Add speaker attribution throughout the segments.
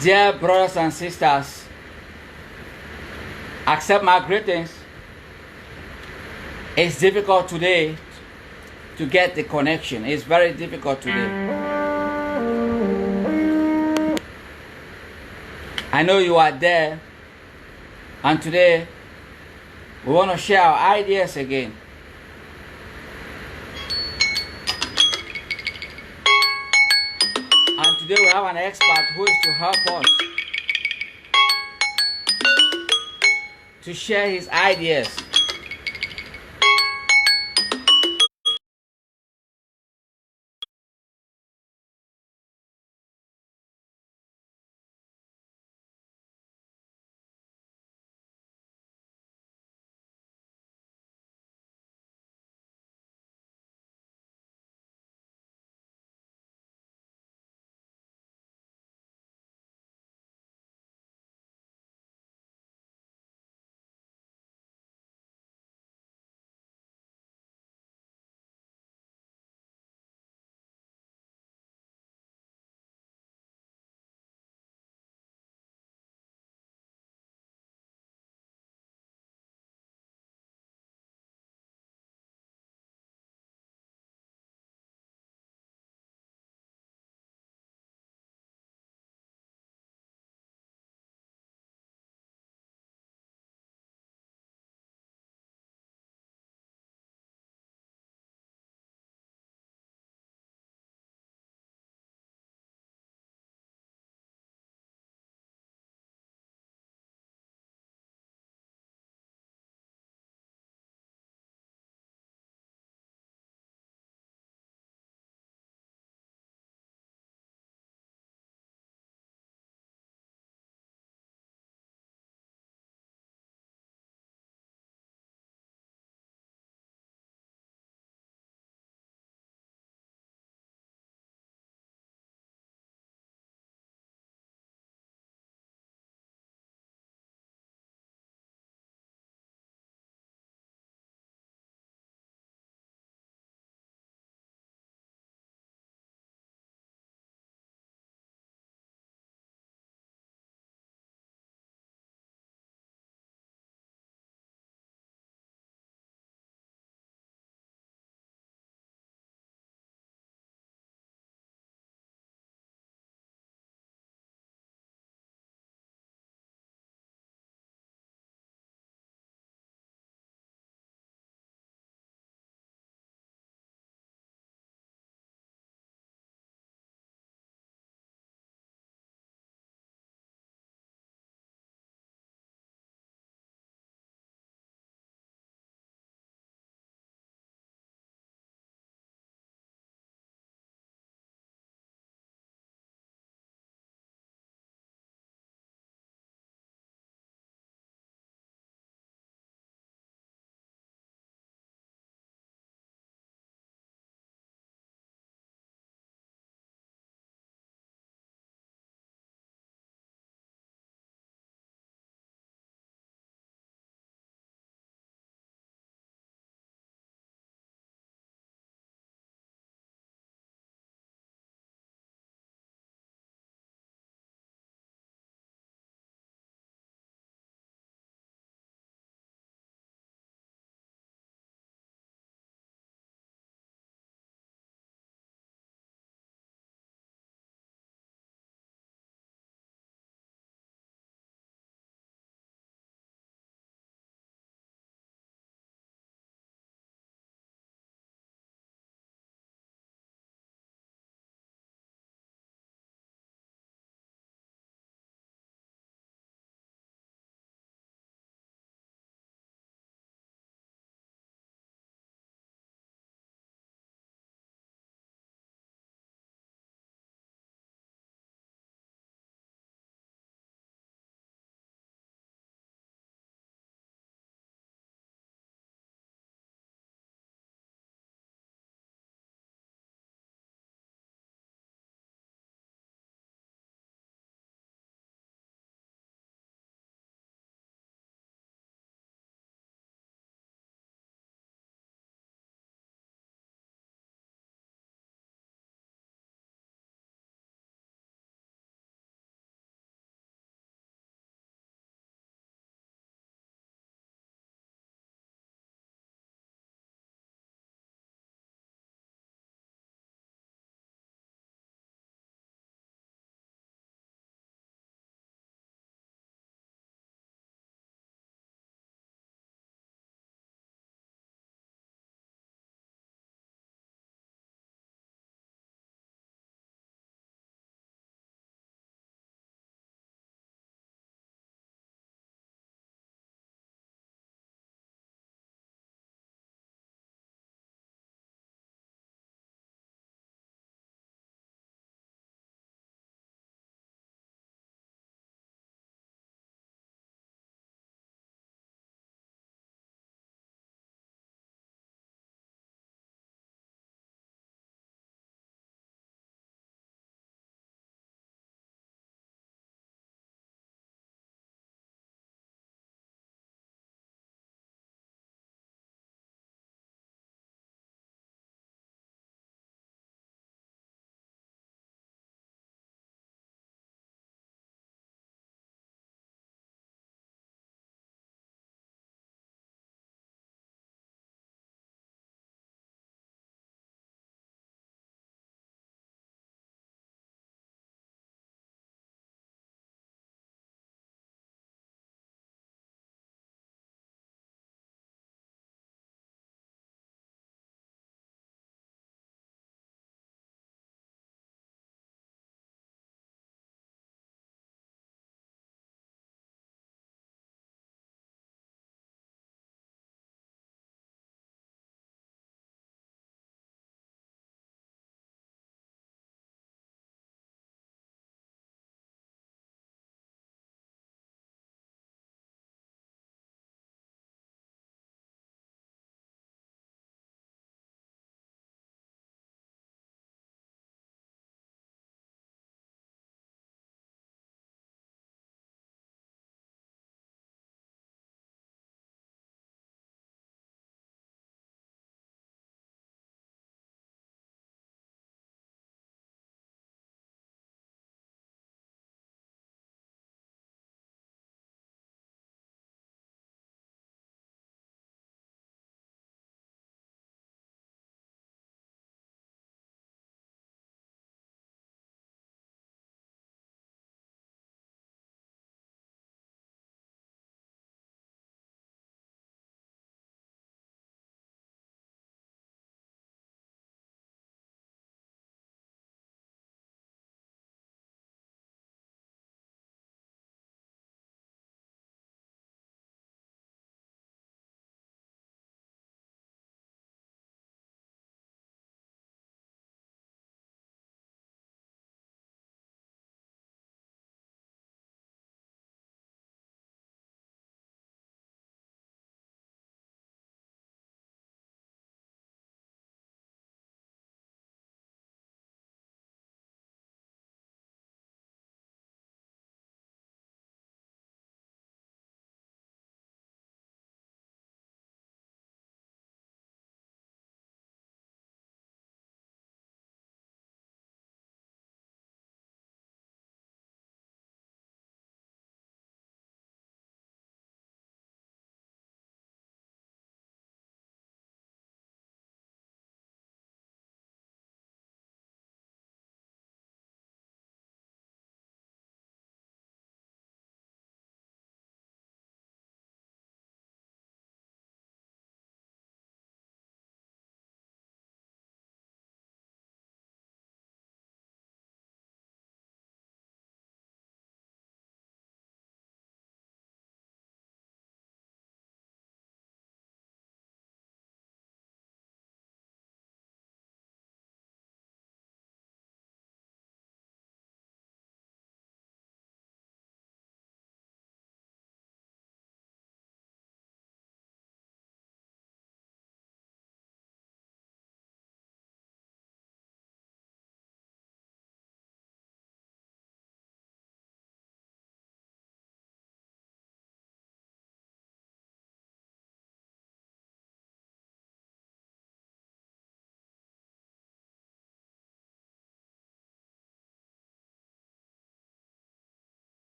Speaker 1: Dear brothers and sisters, accept my greetings. It's difficult today to get the connection. It's very difficult today. I know you are there, and today we want to share our ideas again. And today we have an expert who is to help us to share his ideas.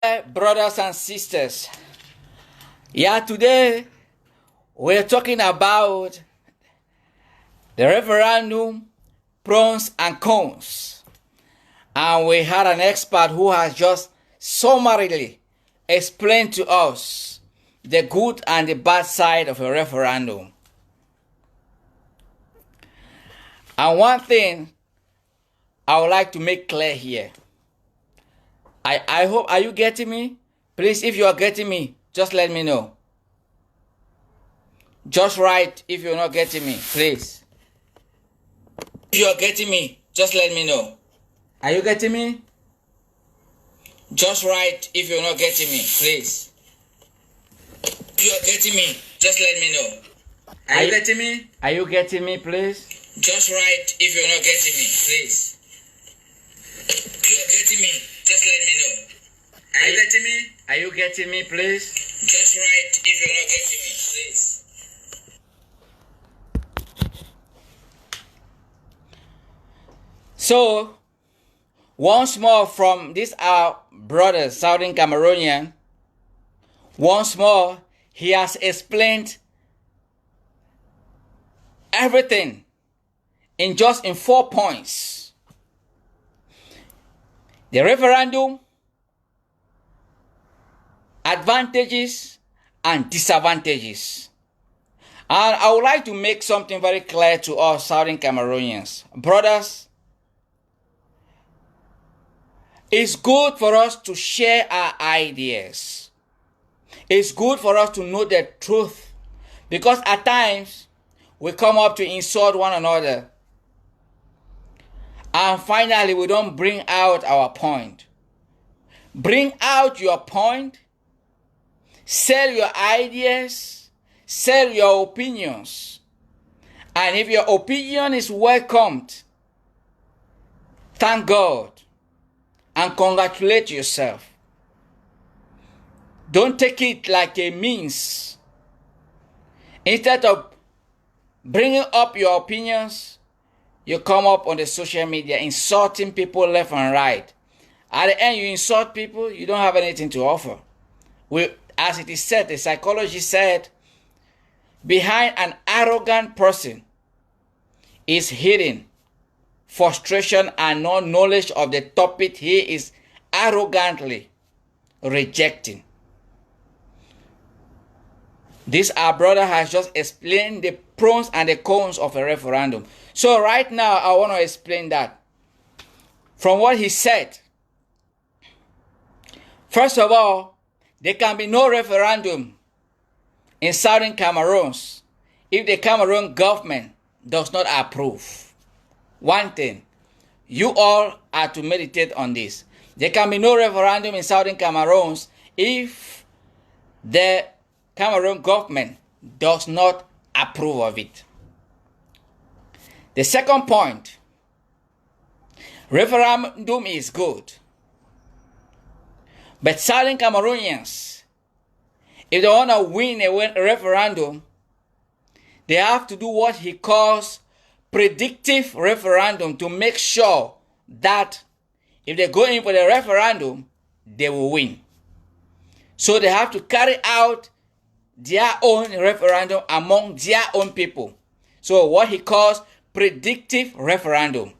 Speaker 1: Brothers and sisters, today we're talking about the referendum pros and cons, and we had an expert who has just summarily explained to us the good and the bad side of a referendum. And one thing I would like to make clear here, I hope, are you getting me? Please, if you are getting me, just let me know. Just write if you're not getting me, please. If you are getting me, just let me know. Are you getting me? Just write if you're not getting me, please. If you are getting me, just let me know. Are you getting me? Are you getting me, please? Just write if you're not getting me, please. If you are getting me, just let me know. Are you getting me? Are you getting me, please? Just write if you're not getting me, please. So, once more from this our brother, Southern Cameroonian, once more, he has explained everything in 4 points. The referendum, advantages and disadvantages. And I would like to make something very clear to us Southern Cameroonians. Brothers, it's good for us to share our ideas. It's good for us to know the truth. Because at times, we come up to insult one another. And finally, we don't bring out our point. Bring out your point. Sell your ideas. Sell your opinions. And if your opinion is welcomed, thank God and congratulate yourself. Don't take it like a means. Instead of bringing up your opinions, you come up on the social media insulting people left and right. At the end, you insult people, you don't have anything to offer. As it is said, the psychologist said, behind an arrogant person is hidden frustration and no knowledge of the topic he is arrogantly rejecting. This our brother has just explained the pros and the cons of a referendum. So right now I want to explain that. From what he said, first of all, there can be no referendum in Southern Cameroons if the Cameroon government does not approve. One thing, you all are to meditate on this. There can be no referendum in Southern Cameroons if the Cameroon government does not approve of it. The second point, referendum is good. But Southern Cameroonians, if they want to win a referendum, they have to do what he calls predictive referendum to make sure that if they go in for the referendum, they will win. So they have to carry out their own referendum among their own people. So what he calls predictive referendum.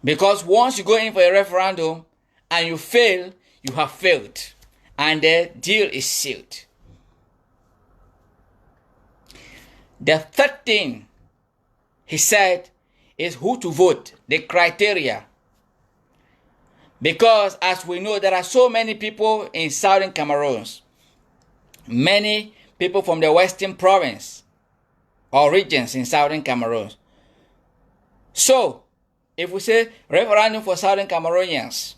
Speaker 1: Because once you go in for a referendum and you fail, you have failed. And the deal is sealed. The third thing he said is who to vote, the criteria. Because as we know, there are so many people in Southern Cameroons. Many people from the Western province or regions in Southern Cameroons. So, if we say referendum for Southern Cameroonians,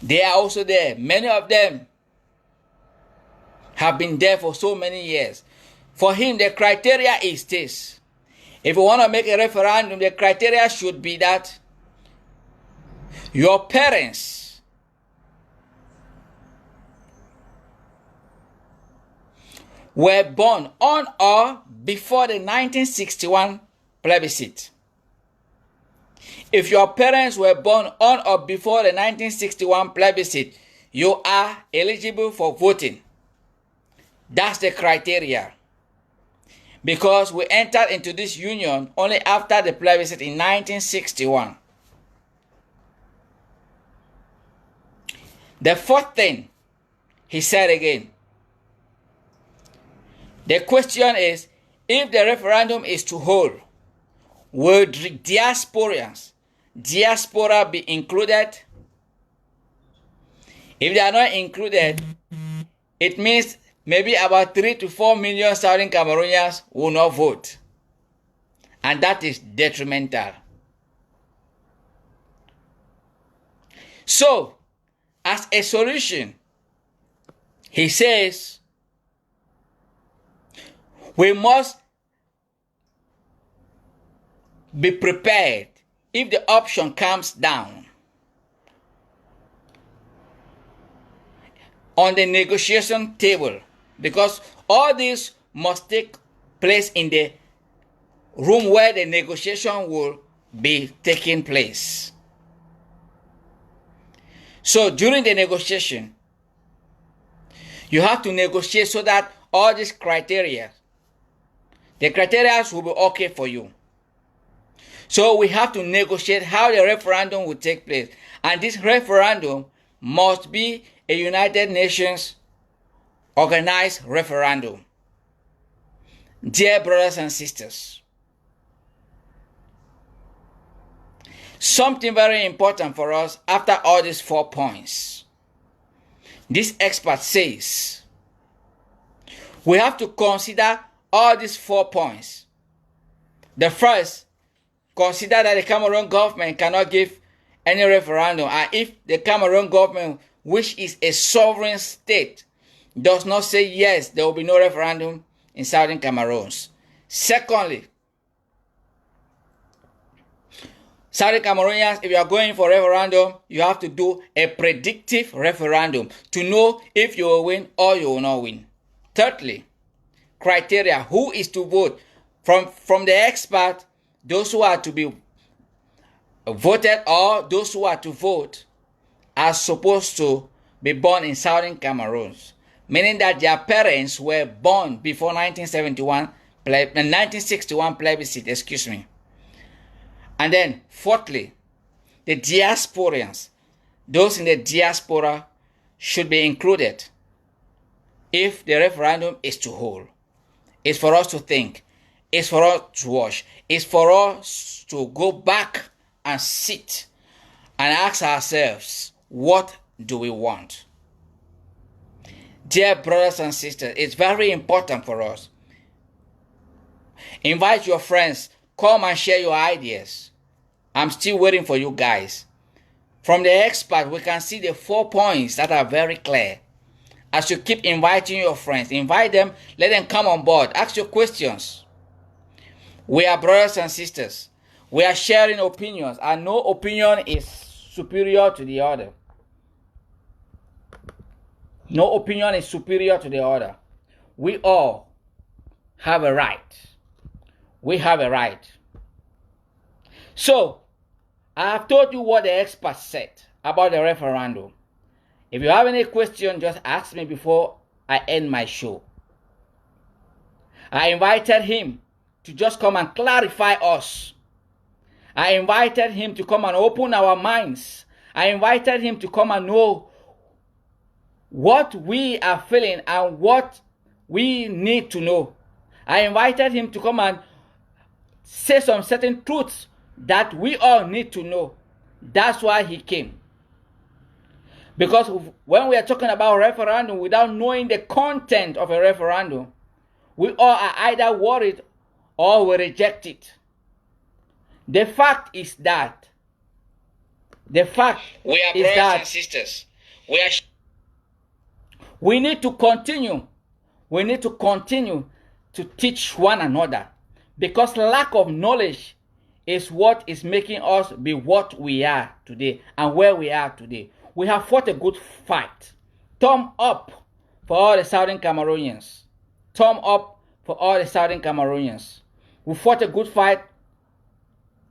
Speaker 1: they are also there. Many of them have been there for so many years. For him, the criteria is this. If you want to make a referendum, the criteria should be that your parents were born on or before the 1961 plebiscite. If your parents were born on or before the 1961 plebiscite, you are eligible for voting. That's the criteria. Because we entered into this union only after the plebiscite in 1961. The fourth thing, he said again, the question is, if the referendum is to hold, would diaspora be included? If they are not included, it means maybe about 3 to 4 million Southern Cameroonians will not vote. And that is detrimental. So, as a solution, he says, we must be prepared if the option comes down on the negotiation table, because all this must take place in the room where the negotiation will be taking place. So during the negotiation, you have to negotiate so that all these criteria, the criteria will be okay for you. So we have to negotiate how the referendum will take place. And this referendum must be a United Nations organized referendum. Dear brothers and sisters, something very important for us after all these 4 points. This expert says we have to consider all these 4 points. The first, consider that the Cameroon government cannot give any referendum, and if the Cameroon government, which is a sovereign state, does not say yes, there will be no referendum in Southern Cameroons. Secondly, Southern Cameroonians, if you are going for referendum, you have to do a predictive referendum to know if you will win or you will not win. Thirdly, criteria, who is to vote. From the expert, those who are to be voted or those who are to vote are supposed to be born in Southern Cameroons, meaning that their parents were born before 1961 plebiscite, excuse me. And then, fourthly, the diasporans, those in the diaspora should be included if the referendum is to hold. It's for us to think. It's for us to watch. It's for us to go back and sit and ask ourselves, what do we want? Dear brothers and sisters, it's very important for us. Invite your friends. Come and share your ideas. I'm still waiting for you guys. From the expert, we can see the 4 points that are very clear. As you keep inviting your friends, invite them, let them come on board. Ask your questions. We are brothers and sisters. We are sharing opinions, and no opinion is superior to the other. No opinion is superior to the other. We all have a right. We have a right. So, I have told you what the experts said about the referendum. If you have any question, just ask me before I end my show. I invited him to just come and clarify us. I invited him to come and open our minds. I invited him to come and know what we are feeling and what we need to know. I invited him to come and say some certain truths that we all need to know. That's why he came. Because when we are talking about referendum without knowing the content of a referendum, we all are either worried or we reject it. The fact is that we are brothers and sisters. We need to continue. We need to continue to teach one another, because lack of knowledge is what is making us be what we are today and where we are today. We have fought a good fight. Thumb up for all the Southern Cameroonians. Thumb up for all the Southern Cameroonians. We fought a good fight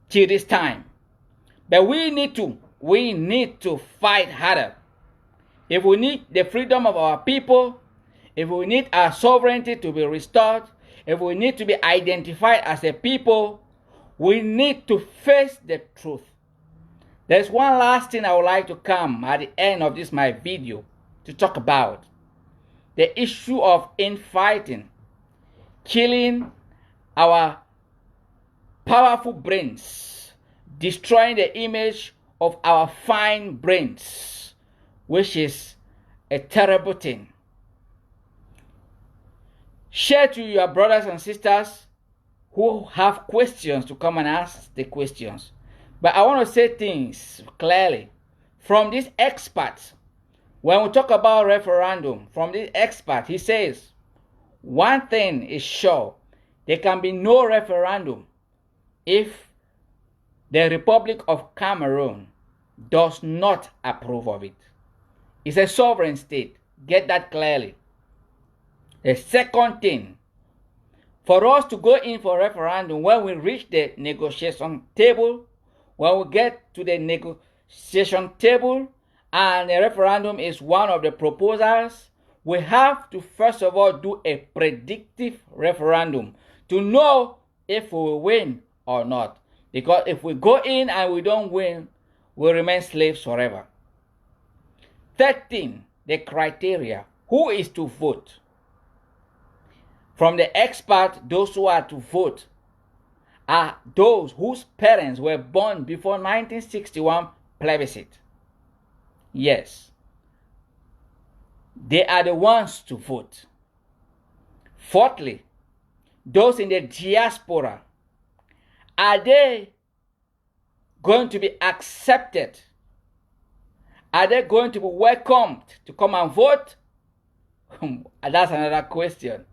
Speaker 1: till this time. But we need to fight harder. If we need the freedom of our people, if we need our sovereignty to be restored, if we need to be identified as a people, we need to face the truth. There's one last thing I would like to come at the end of this my video to talk about. The issue of infighting, killing our powerful brains, destroying the image of our fine brains, which is a terrible thing. Share to your brothers and sisters who have questions to come and ask the questions. But I want to say things clearly. From this expert, when we talk about referendum, from this expert, he says, one thing is sure, there can be no referendum if the Republic of Cameroon does not approve of it. It's a sovereign state. Get that clearly. The second thing, for us to go in for referendum, when we reach the negotiation table, when we get to the negotiation table and a referendum is one of the proposals, we have to first of all do a predictive referendum to know if we will win or not. Because if we go in and we don't win, we remain slaves forever. Third thing, the criteria. Who is to vote? From the expert, those who are to vote are those whose parents were born before 1961 plebiscite. Yes, they are the ones to vote. Fourthly, those in the diaspora, are they going to be accepted? Are they going to be welcomed to come and vote? That's another question.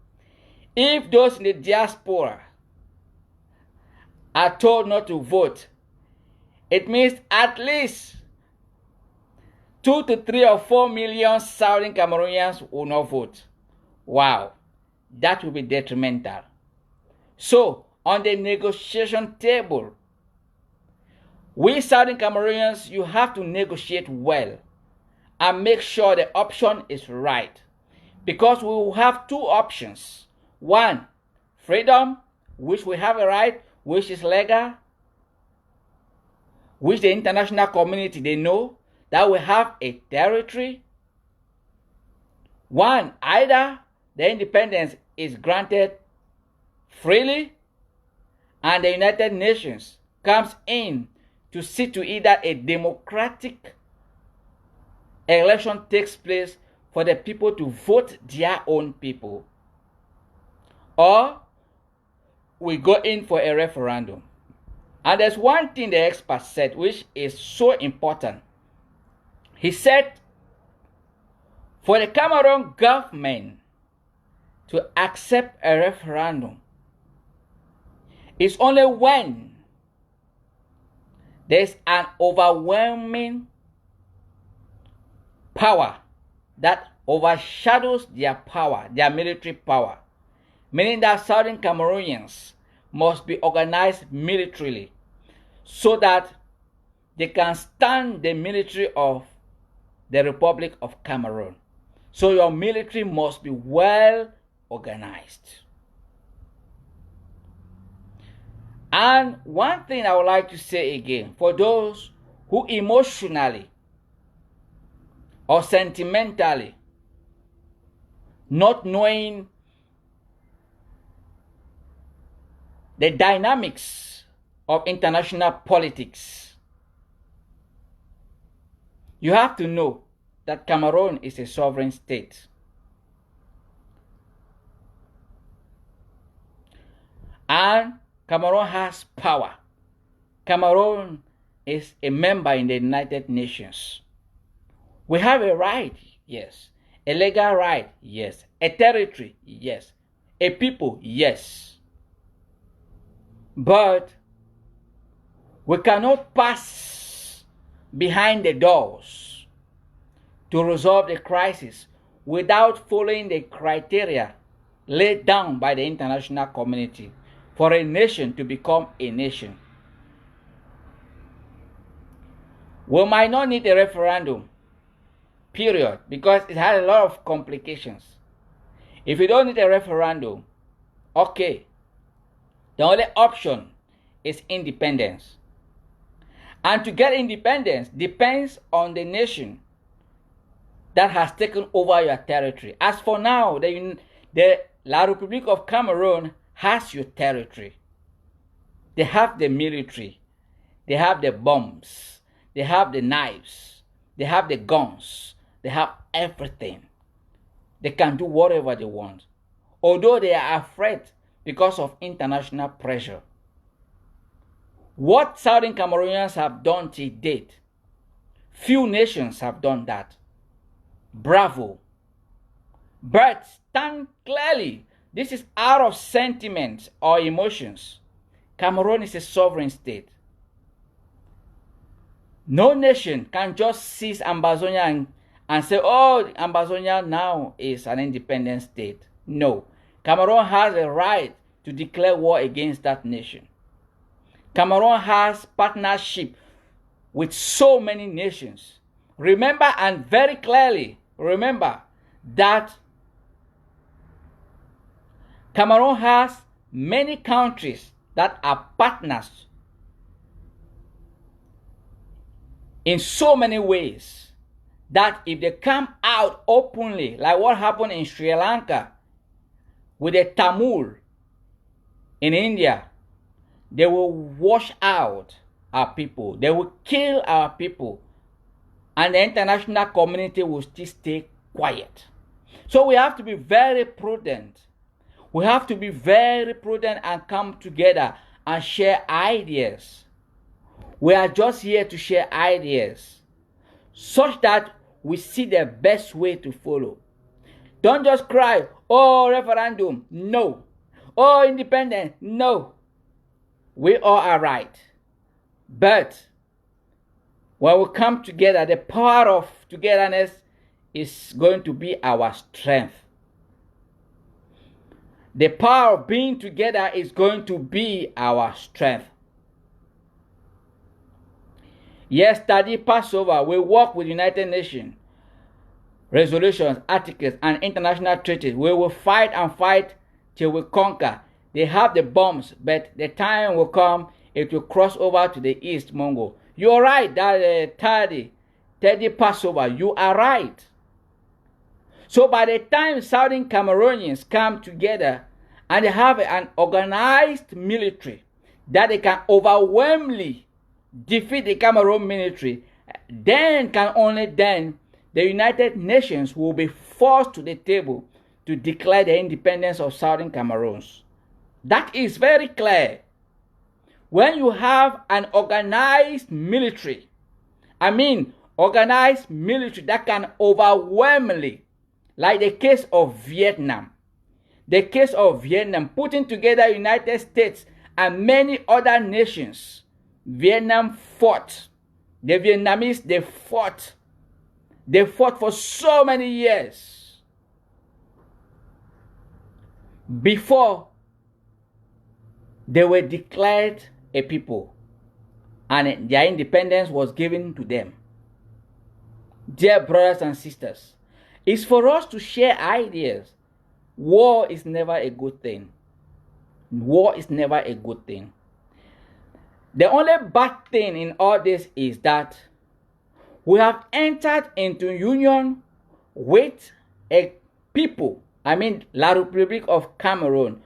Speaker 1: If those in the diaspora are told not to vote, it means at least 2 to 3 or 4 million Southern Cameroonians will not vote. Wow, that will be detrimental. So, on the negotiation table, we Southern Cameroonians, you have to negotiate well and make sure the option is right. Because we will have two options. One, freedom, which we have a right, which is legal, which the international community, they know that we have a territory. One, either the independence is granted freely and the United Nations comes in to see to it that a democratic election takes place for the people to vote their own people. Or we go in for a referendum. And there's one thing the expert said which is so important. He said, for the Cameroon government to accept a referendum, it's only when there's an overwhelming power that overshadows their power, their military power. Meaning that Southern Cameroonians must be organized militarily so that they can stand the military of the Republic of Cameroon. So your military must be well organized. And one thing I would like to say again, for those who emotionally or sentimentally, not knowing the dynamics of international politics, you have to know that Cameroon is a sovereign state. And Cameroon has power. Cameroon is a member in the United Nations. We have a right, yes. A legal right, yes. A territory, yes. A people, yes. But we cannot pass behind the doors to resolve the crisis without following the criteria laid down by the international community for a nation to become a nation. We might not need a referendum, period, because it has a lot of complications. If you don't need a referendum, okay, the only option is independence. And to get independence depends on the nation that has taken over your territory. As for now, the La Republic of Cameroon has your territory. They have the military, they have the bombs, they have the knives, they have the guns, they have everything. They can do whatever they want, although they are afraid because of international pressure. What Southern Cameroonians have done to date, few nations have done that. Bravo. But stand clearly, this is out of sentiment or emotions. Cameroon is a sovereign state. No nation can just seize Ambazonia and say, oh, Ambazonia now is an independent state. No. Cameroon has a right to declare war against that nation. Cameroon has partnership with so many nations. Remember, and very clearly, remember that Cameroon has many countries that are partners in so many ways that if they come out openly, like what happened in Sri Lanka with the Tamil in India, they will wash out our people. They will kill our people. And the international community will still stay quiet. So we have to be very prudent. We have to be very prudent and come together and share ideas. We are just here to share ideas such that we see the best way to follow. Don't just cry, oh, referendum, no. Oh, independence, no. We all are right. But when we come together, the power of togetherness is going to be our strength. The power of being together is going to be our strength. Yesterday, Passover, we work with United Nations resolutions, articles, and international treaties. We will fight and fight till we conquer. They have the bombs, but the time will come, it will cross over to the East Mongo. You are right, that 30 Passover, you are right. So by the time Southern Cameroonians come together and they have an organized military that they can overwhelmingly defeat the Cameroon military, then the United Nations will be forced to the table to declare the independence of Southern Cameroons. That is very clear. When you have an organized military, organized military that can overwhelmingly, like the case of Vietnam, putting together United States and many other nations. Vietnam fought. The Vietnamese, they fought. They fought for so many years before they were declared a people and their independence was given to them. Dear brothers and sisters, it's for us to share ideas. War is never a good thing. War is never a good thing. The only bad thing in all this is that we have entered into union with a people, La Republic of Cameroon,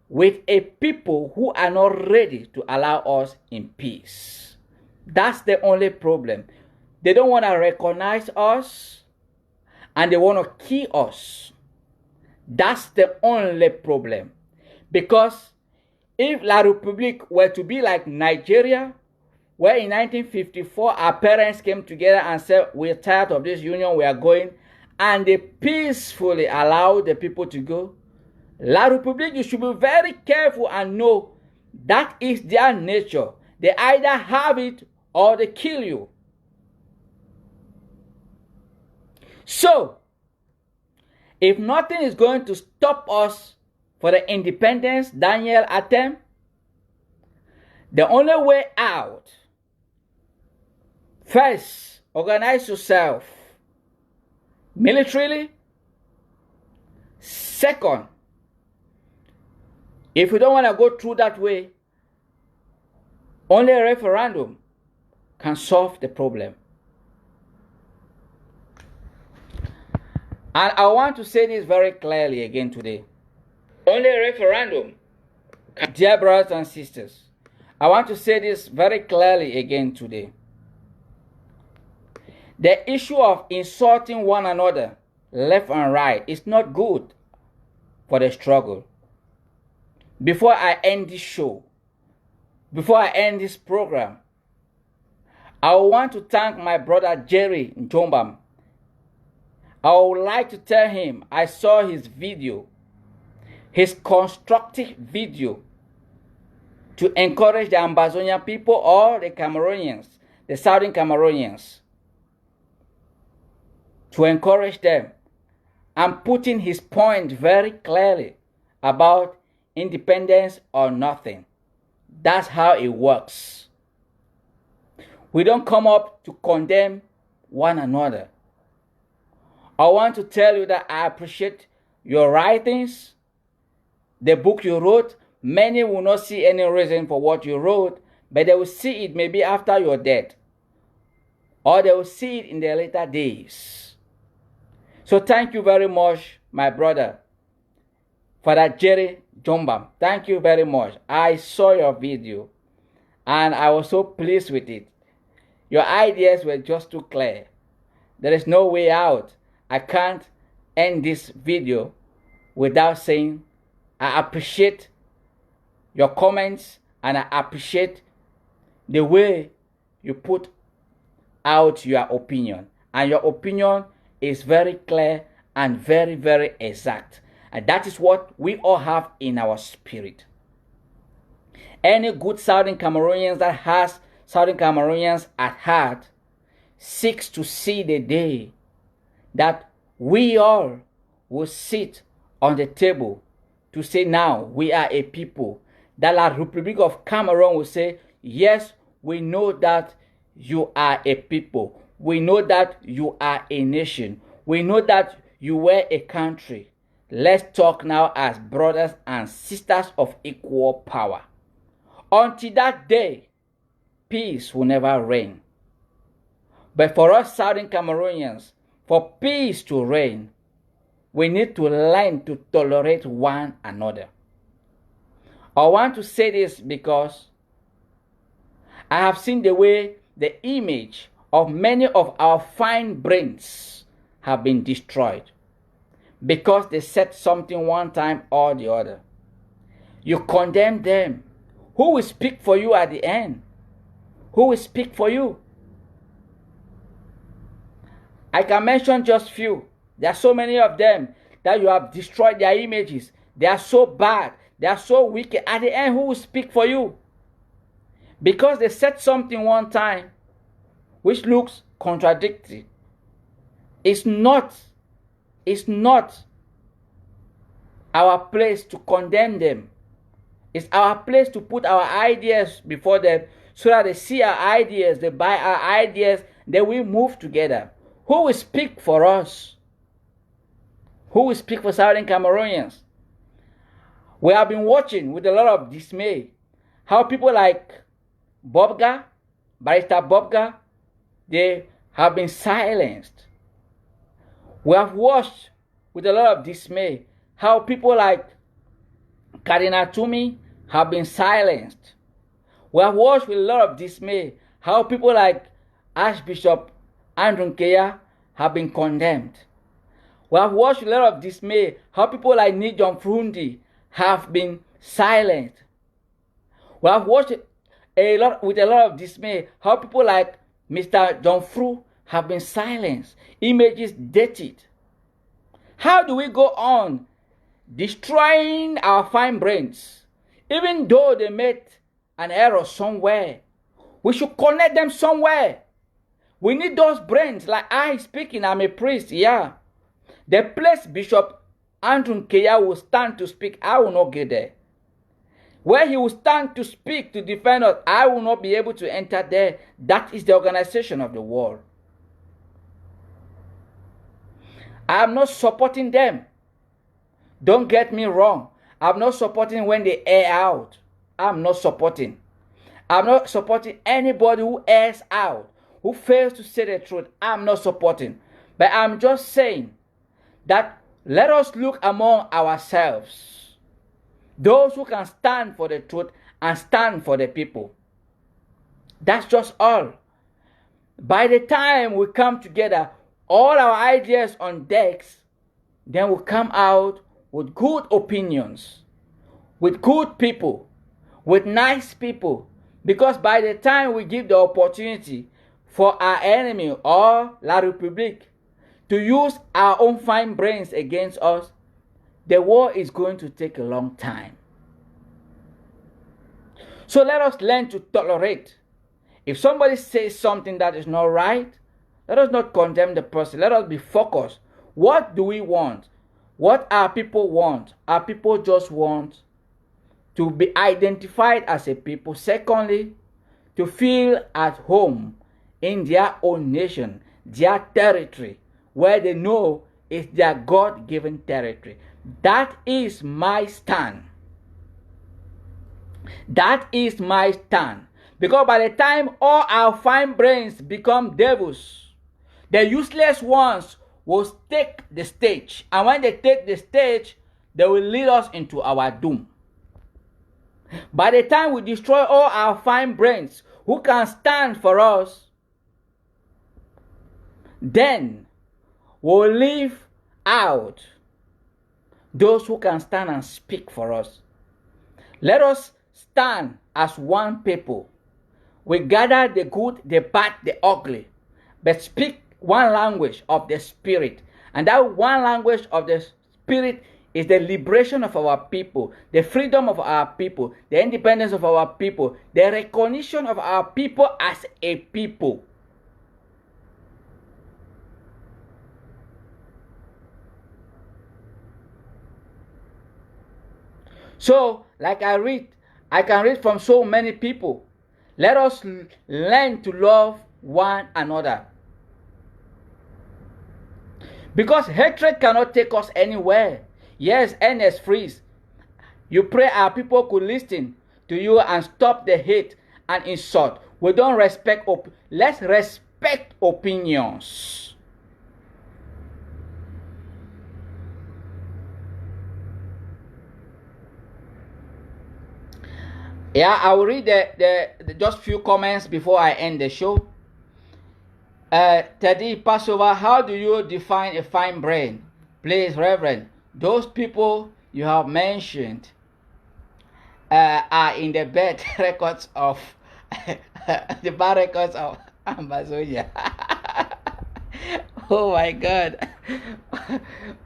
Speaker 1: with a people who are not ready to allow us in peace. That's the only problem. They don't want to recognize us and they want to kill us. That's the only problem. Because if La Republique were to be like Nigeria, where in 1954 our parents came together and said, we're tired of this union, we are going, and they peacefully allowed the people to go, La Republique, you should be very careful and know that is their nature. They either have it or they kill you. So, if nothing is going to stop us for the independence Daniel attempt, the only way out First, organize yourself militarily. Second, if you don't want to go through that way, only a referendum can solve the problem. And I want to say this very clearly again today. Only a referendum. Dear brothers and sisters, I want to say this very clearly again today. The issue of insulting one another left and right is not good for the struggle. Before I end this show, before I end this program, I want to thank my brother Jerry Njombam. I would like to tell him I saw his video, his constructive video, to encourage the Ambazonian people or the Cameroonians, the Southern Cameroonians, to encourage them, and putting his point very clearly about independence or nothing. That's how it works. We don't come up to condemn one another. I want to tell you that I appreciate your writings, the book you wrote. Many will not see any reason for what you wrote, but they will see it maybe after your death, or they will see it in their later days. So thank you very much, my brother, Father Jerry Njombam. Thank you very much. I saw your video, and I was so pleased with it. Your ideas were just too clear. There is no way out. I can't end this video without saying I appreciate your comments, and I appreciate the way you put out your opinion. And your opinion is very clear and very, very exact. And that is what we all have in our spirit. Any good Southern Cameroonians that has Southern Cameroonians at heart seeks to see the day that we all will sit on the table to say, now we are a people. That La Republic of Cameroon will say, yes, we know that you are a people. We know that you are a nation. We know that you were a country. Let's talk now as brothers and sisters of equal power. Until that day, peace will never reign. But for us Southern Cameroonians, for peace to reign, we need to learn to tolerate one another. I want to say this because I have seen the way the image of many of our fine brains have been destroyed because they said something one time or the other. You condemn them. Who will speak for you at the end? Who will speak for you? I can mention just few. There are so many of them that you have destroyed their images. They are so bad. They are so wicked. At the end, who will speak for you? Because they said something one time which looks contradictory. It's not our place to condemn them. It's our place to put our ideas before them so that they see our ideas, they buy our ideas, then we move together. Who will speak for us? Who will speak for Southern Cameroonians? We have been watching with a lot of dismay how people like Bobga, Barrister Bobga, they have been silenced. We have watched with a lot of dismay how people like Cardinal Tumi have been silenced. We have watched with a lot of dismay how people like Archbishop Andrew Nkeya have been condemned. We have watched with a lot of dismay how people like Nijon Frundi have been silenced. We have watched with a lot of dismay how people like Mr. John Fru have been silenced, images dated. How do we go on destroying our fine brains? Even though they made an error somewhere, we should connect them somewhere. We need those brains. Like I speaking, I'm a priest, yeah. The place Bishop Andrew Nkeya will stand to speak, I will not get there. where he will stand to speak, to defend us. I will not be able to enter there. That is the organization of the world. I am not supporting them. Don't get me wrong. I'm not supporting when they air out. I'm not supporting. I'm not supporting anybody who airs out, who fails to say the truth. I'm not supporting. But I'm just saying that let us look among ourselves. Those who can stand for the truth and stand for the people. That's just all. By the time we come together, all our ideas on decks, then we'll come out with good opinions, with good people, with nice people. Because by the time we give the opportunity for our enemy or La République to use our own fine brains against us, the war is going to take a long time. So let us learn to tolerate. If somebody says something that is not right, let us not condemn the person. Let us be focused. What do we want? What our people want? Our people just want to be identified as a people. Secondly, to feel at home in their own nation, their territory, where they know it's their God-given territory. That is my stand. That is my stand. Because by the time all our fine brains become devils, the useless ones will take the stage. And when they take the stage, they will lead us into our doom. By the time we destroy all our fine brains who can stand for us, then we'll leave out those who can stand and speak for us. Let us stand as one people. We gather the good, the bad, the ugly, but speak one language of the Spirit. And that one language of the Spirit is the liberation of our people, the freedom of our people, the independence of our people, the recognition of our people as a people. So, like I can read from so many people. Let us learn to love one another. Because hatred cannot take us anywhere. Yes, Ernest Freeze, you pray our people could listen to you and stop the hate and insult. We don't respect, let's respect opinions. Yeah, I will read the just few comments before I end the show. Teddy Passover, how do you define a fine brain? Please, Reverend, those people you have mentioned are in the bad records of the bad records of Amazonia. Oh my God.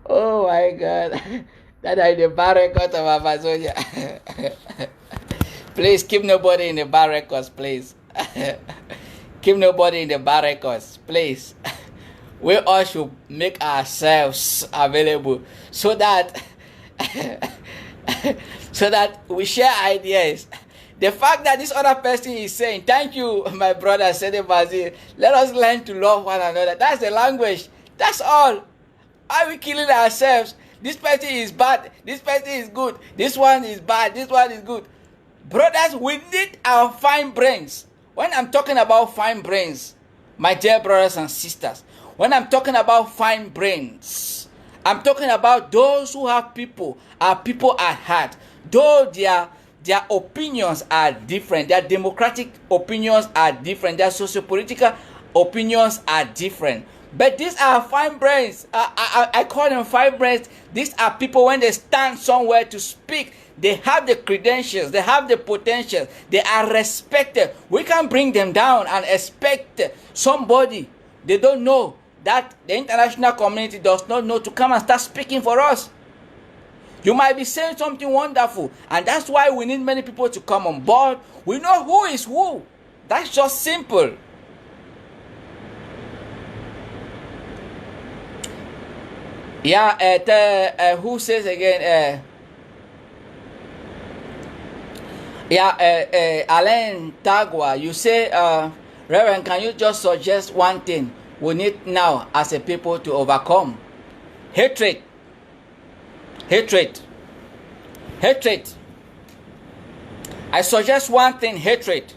Speaker 1: Oh my God. That are in the bad records of Amazonia. Please keep nobody in the bad records, please. Keep nobody in the bad records, please. We all should make ourselves available so that we share ideas. The fact that this other person is saying, thank you, my brother, Sede Bazil, let us learn to love one another. That's the language. That's all. Are we killing ourselves? This person is bad. This person is good. This one is bad. This one is good. Brothers, we need our fine brains. When I'm talking about fine brains, my dear brothers and sisters, when I'm talking about fine brains, I'm talking about those who have people, our people at heart. Though their opinions are different, their democratic opinions are different, their socio-political opinions are different. But these are fine brains. I call them fine brains. These are people, when they stand somewhere to speak, they have the credentials, they have the potential, they are respected. We can bring them down and expect somebody they don't know, that the international community does not know, to come and start speaking for us. You might be saying something wonderful, and that's why we need many people to come on board. We know who is who. That's just simple. Yeah, who says again? Yeah, Alain Tagwa, you say, Reverend, can you just suggest one thing we need now as a people to overcome? Hatred. Hatred. Hatred. I suggest one thing, hatred.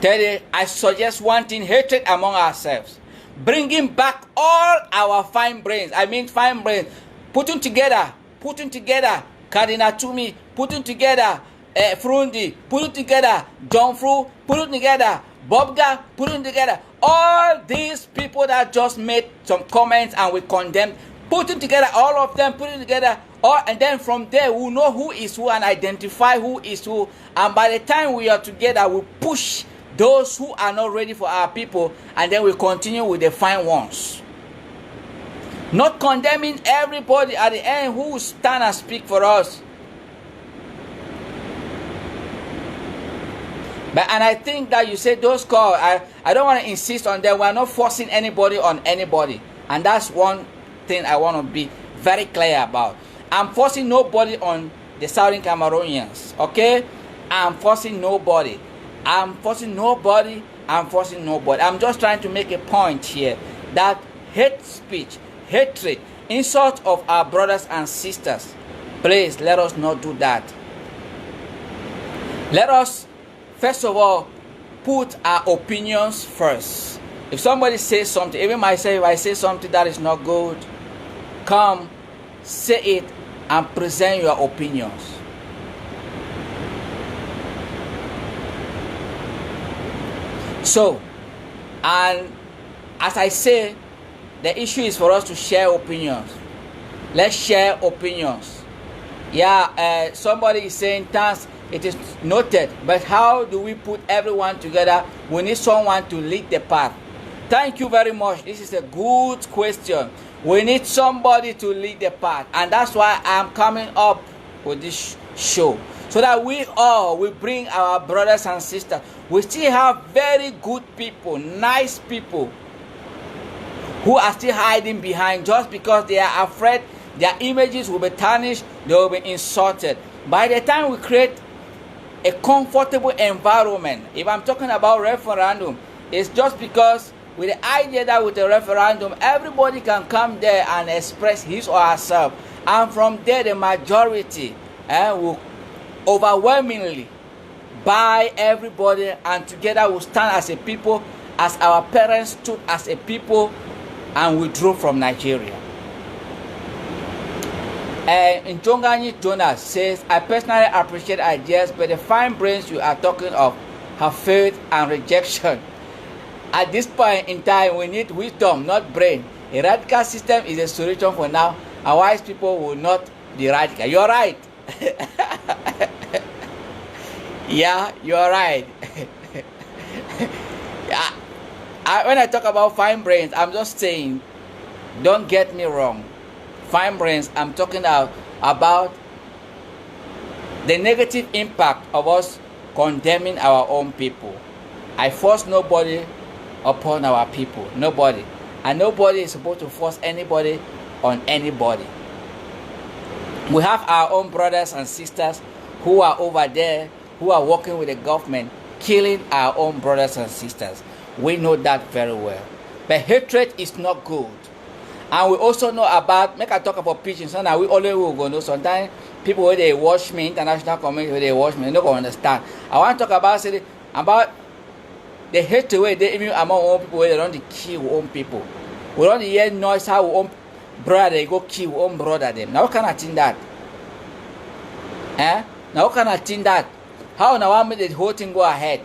Speaker 1: Teddy, I suggest one thing, hatred among ourselves. Bringing back all our fine brains. I mean fine brains. Putting together. Cardinal Tumi, putting together Frundi, putting together John Fru, putting together Bobga, putting together all these people that just made some comments and we condemn, putting together all of them, putting together all, and then from there we'll know who is who and identify who is who, and by the time we are together we push those who are not ready for our people, and then we continue with the fine ones. Not condemning everybody at the end who will stand and speak for us. And I think that you said those calls, I don't want to insist on them. We're not forcing anybody on anybody. And that's one thing I want to be very clear about. I'm forcing nobody on the Southern Cameroonians. Okay? I'm forcing nobody. I'm just trying to make a point here that hate speech, hatred, insult of our brothers and sisters, please let us not do that. Let us first of all put our opinions first. If somebody says something, even myself, if I say something that is not good, come say it and present your opinions. So, and as I say, the issue is for us to share opinions. Let's share opinions. Yeah, somebody is saying, thanks, it is noted. But how do we put everyone together? We need someone to lead the path. Thank you very much. This is a good question. We need somebody to lead the path. And that's why I'm coming up with this show. So that we all will bring our brothers and sisters. We still have very good people, nice people, who are still hiding behind just because they are afraid their images will be tarnished, they will be insulted. By the time we create a comfortable environment, if I'm talking about referendum, it's just because with the idea that with a referendum, everybody can come there and express his or herself. And from there, the majority will overwhelmingly buy everybody, and together we'll stand as a people, as our parents stood as a people, and withdrew from Nigeria. Njongani Jonas says, I personally appreciate ideas, but the fine brains you are talking of have faith and rejection. At this point in time, we need wisdom, not brain. A radical system is a solution for now, and wise people will not be radical. You're right. Yeah, you're right. When I talk about fine brains, I'm just saying, don't get me wrong. Fine brains, I'm talking about the negative impact of us condemning our own people. I force nobody upon our people. Nobody. And nobody is supposed to force anybody on anybody. We have our own brothers and sisters who are over there, who are working with the government, killing our own brothers and sisters. We know that very well. But hatred is not good. And we also know about, make I talk about pigeons, so now we always will go know sometimes people when they watch me, international community when they watch me, they don't understand. I want to talk about the hatred way they even among own people where they don't kill own people. We don't hear noise how own brother they go kill own brother them. Now what kind of thing that? Now what kind of thing that? How now I make the whole thing go ahead?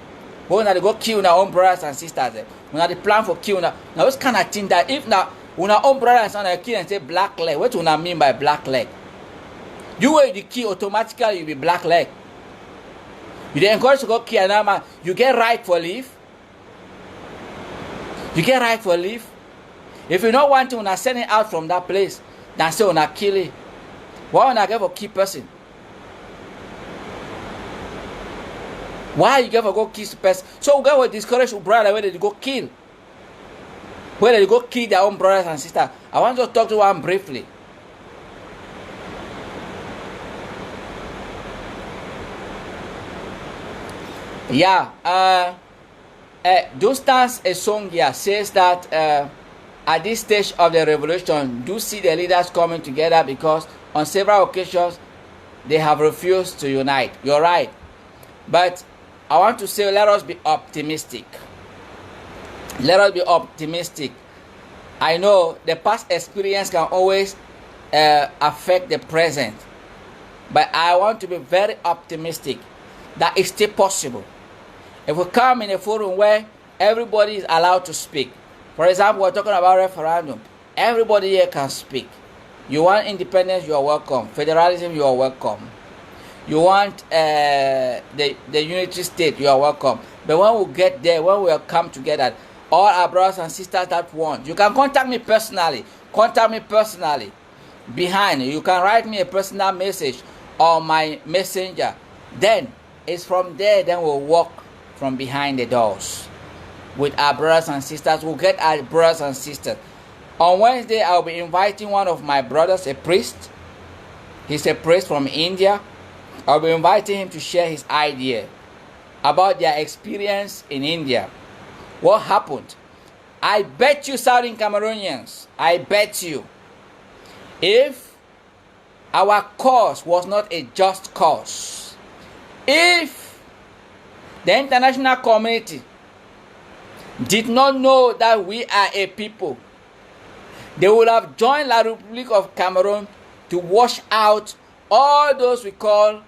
Speaker 1: When they go kill our own brothers and sisters them. When they plan for kill now what kind of thing that? If now when our own brothers and sisters kill and say black leg, what do you mean by black leg? You will the kill automatically you be black leg. You dey encourage to go kill another man. You get right for leave. You get right for leave. If you don't want to, when I send it out from that place, then say when I kill it. Why when I get for kill person? Why you get for go kill person? So we get for discourage your brother where they go kill. Where they go kill their own brothers and sisters. I want to talk to one briefly. Yeah, Dostans Esongia says that at this stage of the revolution, do see the leaders coming together because on several occasions they have refused to unite. You're right. But I want to say, let us be optimistic. Let us be optimistic. I know the past experience can always affect the present. But I want to be very optimistic that it's still possible. If we come in a forum where everybody is allowed to speak, for example, we're talking about referendum, everybody here can speak. You want independence, you are welcome. Federalism, you are welcome. You want the unity state, you are welcome. But when we get there, when we come together, all our brothers and sisters that want, you can contact me personally. Contact me personally. Behind, you can write me a personal message on my messenger. Then it's from there, then we'll walk from behind the doors with our brothers and sisters. We'll get our brothers and sisters. On Wednesday, I'll be inviting one of my brothers, a priest. He's a priest from India. I'll be inviting him to share his idea about their experience in India. What happened? I bet you, Southern Cameroonians, I bet you, if our cause was not a just cause, if the international community did not know that we are a people, they would have joined La Republic of Cameroon to wash out all those we call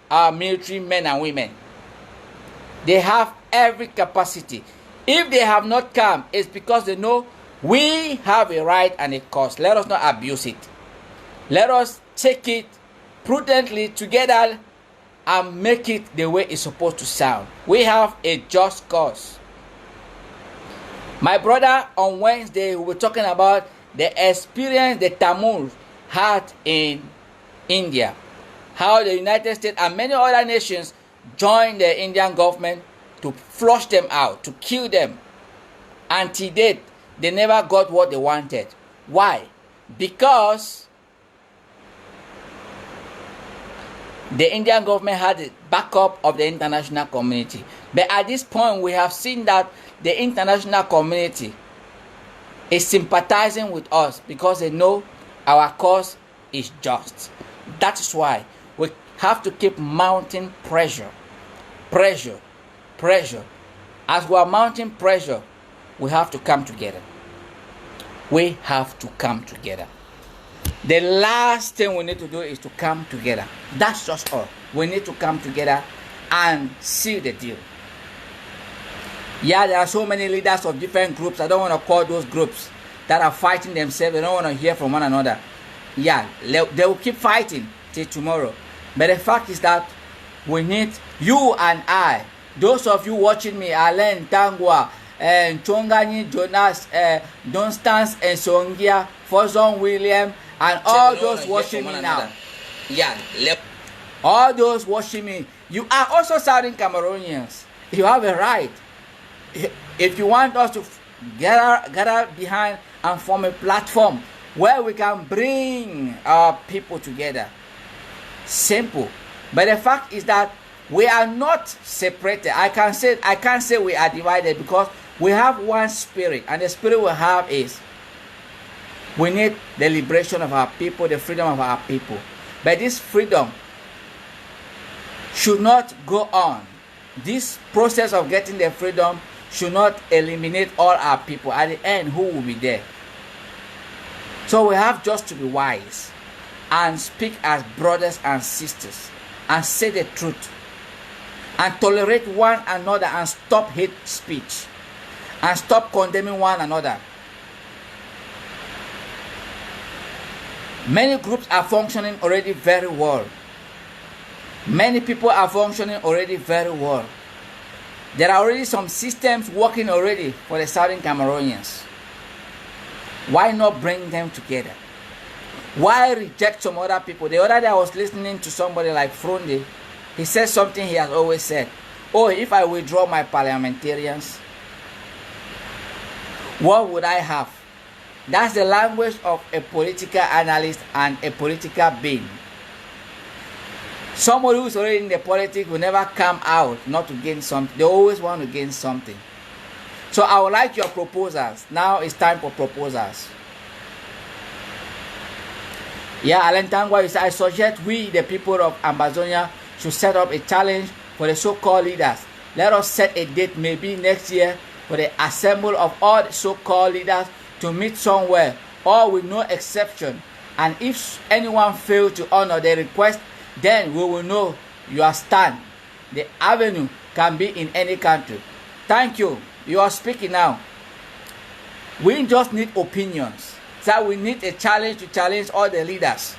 Speaker 1: our military men and women. They have every capacity. If they have not come, it's because they know we have a right and a cause. Let us not abuse it. Let us take it prudently together and make it the way it's supposed to sound. We have a just cause. My brother on Wednesday, we were talking about the experience the Tamils had in India. How the United States and many other nations joined the Indian government to flush them out, to kill them. Until date, they never got what they wanted. Why? Because the Indian government had the backup of the international community. But at this point, we have seen that the international community is sympathizing with us because they know our cause is just. That is why we have to keep mounting pressure. As we are mounting pressure, we have to come together. We have to come together. The last thing we need to do is to come together. That's just all. We need to come together and seal the deal. Yeah, there are so many leaders of different groups. I don't want to call those groups that are fighting themselves. They don't want to hear from one another. Yeah, they will keep fighting till tomorrow. But the fact is that we need you and I. Those of you watching me, Alain, Tangwa, Chongani, Jonas, Donstance, and Songia, Fozon, William, and all those watching me now. Yeah, all those watching me, you are also Southern Cameroonians. You have a right. If you want us to gather behind and form a platform where we can bring our people together. Simple. But the fact is that we are not separated. I can't say we are divided because we have one spirit, and the spirit we have is we need the liberation of our people, the freedom of our people. But this freedom should not go on. This process of getting the freedom should not eliminate all our people. At the end, who will be there? So we have just to be wise and speak as brothers and sisters and say the truth and tolerate one another and stop hate speech and stop condemning one another. Many groups are functioning already very well. Many people are functioning already very well. There are already some systems working already for the Southern Cameroonians. Why not bring them together? Why reject some other people? The other day I was listening to somebody like Fronde. He said something he has always said. Oh, if I withdraw my parliamentarians, what would I have? That's the language of a political analyst and a political being. Somebody who's already in the politics will never come out not to gain something. They always want to gain something. So I would like your proposals. Now it's time for proposals. Yeah, Alentangwa, I suggest we, the people of Amazonia, should set up a challenge for the so-called leaders. Let us set a date, maybe next year, for the assembly of all the so-called leaders to meet somewhere, all with no exception. And if anyone fails to honor the request, then we will know your stand. The avenue can be in any country. Thank you. You are speaking now. We just need opinions. So we need a challenge to challenge all the leaders.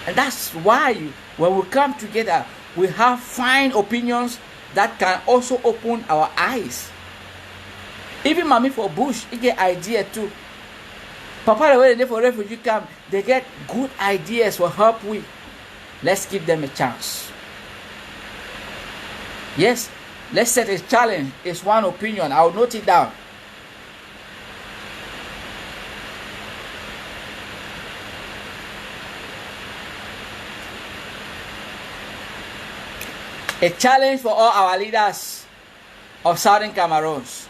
Speaker 1: And that's why when we come together, we have fine opinions that can also open our eyes. Even Mami for Bush, he get idea too. Papa, the way they for refugee camp, they get good ideas for help with. Let's give them a chance. Yes, let's set a challenge. It's one opinion. I'll note it down. A challenge for all our leaders of Southern Cameroons.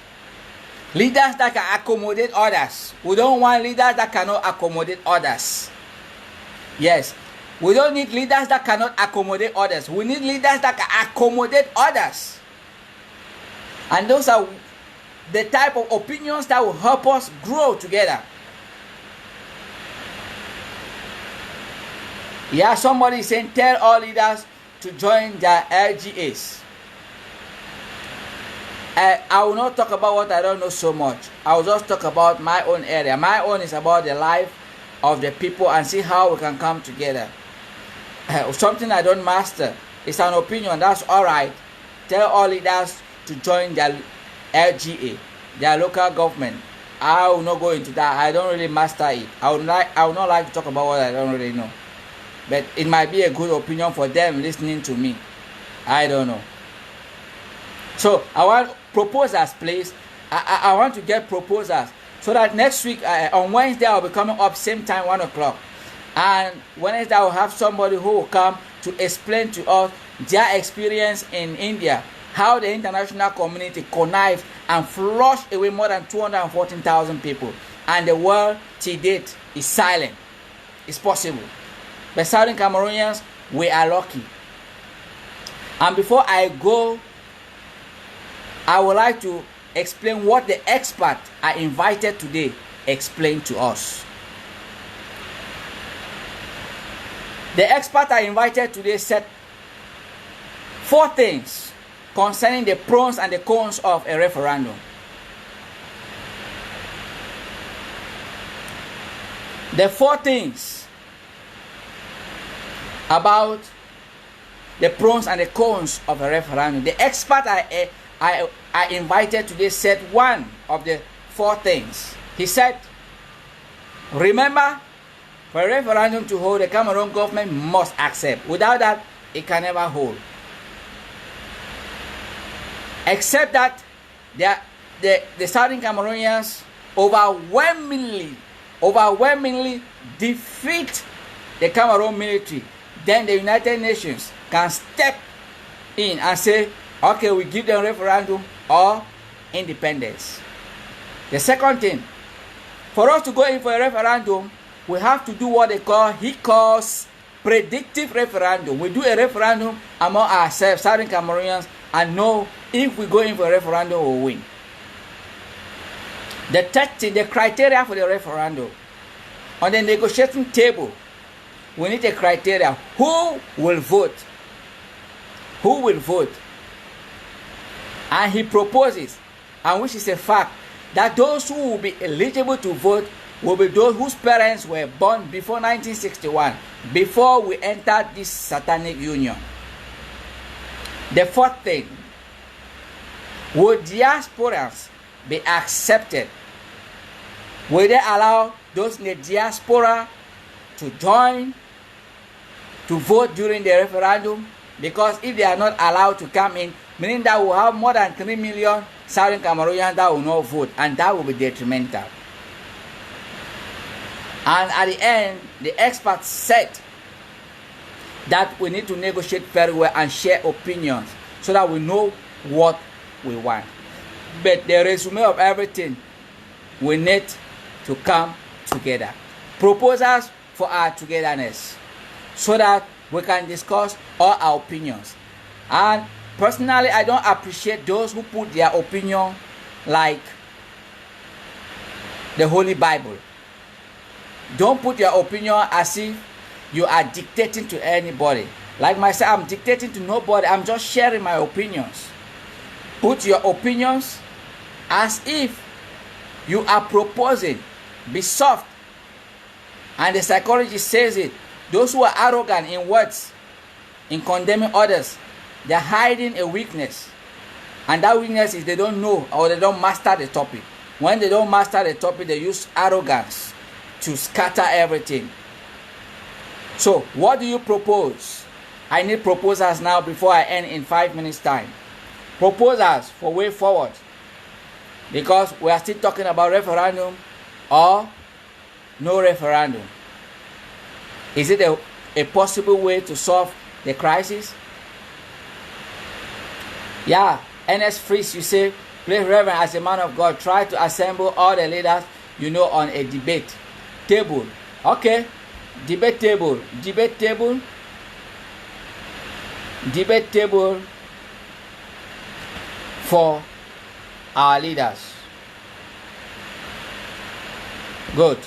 Speaker 1: Leaders that can accommodate others. We don't want leaders that cannot accommodate others. Yes. We don't need leaders that cannot accommodate others. We need leaders that can accommodate others. And those are the type of opinions that will help us grow together. Yeah, somebody is saying, tell all leaders to join their LGAs. I will not talk about what I don't know so much. I will just talk about my own area. My own is about the life of the people and see how we can come together. Something I don't master. It's an opinion. That's all right. Tell all leaders to join their LGA, their local government. I will not go into that. I don't really master it. I would not like to talk about what I don't really know. But it might be a good opinion for them listening to me. I don't know. So I want proposals, please. I want to get proposals so that next week on Wednesday I'll be coming up same time 1 o'clock. And Wednesday I will have somebody who will come to explain to us their experience in India, how the international community connived and flushed away more than 214,000 people, and the world to date is silent. It's possible. But Southern Cameroonians, we are lucky. And before I go, I would like to explain what the expert I invited today explained to us. The expert I invited today said 4 things concerning the pros and the cons of a referendum. The 4 things about the pros and the cons of a referendum. The expert I invited today said one of the 4 things. He said, remember, for a referendum to hold, the Cameroon government must accept. Without that, it can never hold. Except that the Southern Cameroonians overwhelmingly defeat the Cameroon military, then the United Nations can step in and say, okay, we give them referendum or independence. The second thing, for us to go in for a referendum, we have to do what he calls predictive referendum. We do a referendum among ourselves, Southern Cameroonians, and know if we go in for a referendum, we'll win. The third thing, the criteria for the referendum. On the negotiating table, we need a criteria. Who will vote? Who will vote? And he proposes, and which is a fact, that those who will be eligible to vote will be those whose parents were born before 1961, before we entered this satanic union. The fourth thing, would diasporans be accepted? Will they allow those in the diaspora to join to vote during the referendum? Because if they are not allowed to come in, meaning that we'll have more than 3 million Southern Cameroonians that will not vote, and that will be detrimental. And at the end, the experts said that we need to negotiate very well and share opinions so that we know what we want. But the resume of everything, we need to come together. Proposals for our togetherness so that we can discuss all our opinions. And personally, I don't appreciate those who put their opinion like the Holy Bible. Don't put your opinion as if you are dictating to anybody. Like myself, I'm dictating to nobody. I'm just sharing my opinions. Put your opinions as if you are proposing. Be soft. And the psychologist says it. Those who are arrogant in words, in condemning others, they're hiding a weakness. And that weakness is they don't know or they don't master the topic. When they don't master the topic, they use arrogance to scatter everything. So, what do you propose? I need proposals now before I end in 5 minutes time. Proposals for way forward. Because we are still talking about referendum or no referendum. Is it a possible way to solve the crisis? Yeah, Ernest Freeze, you say, please, Reverend, as a man of God, try to assemble all the leaders you know on a debate table. Okay, debate table for our leaders. Good.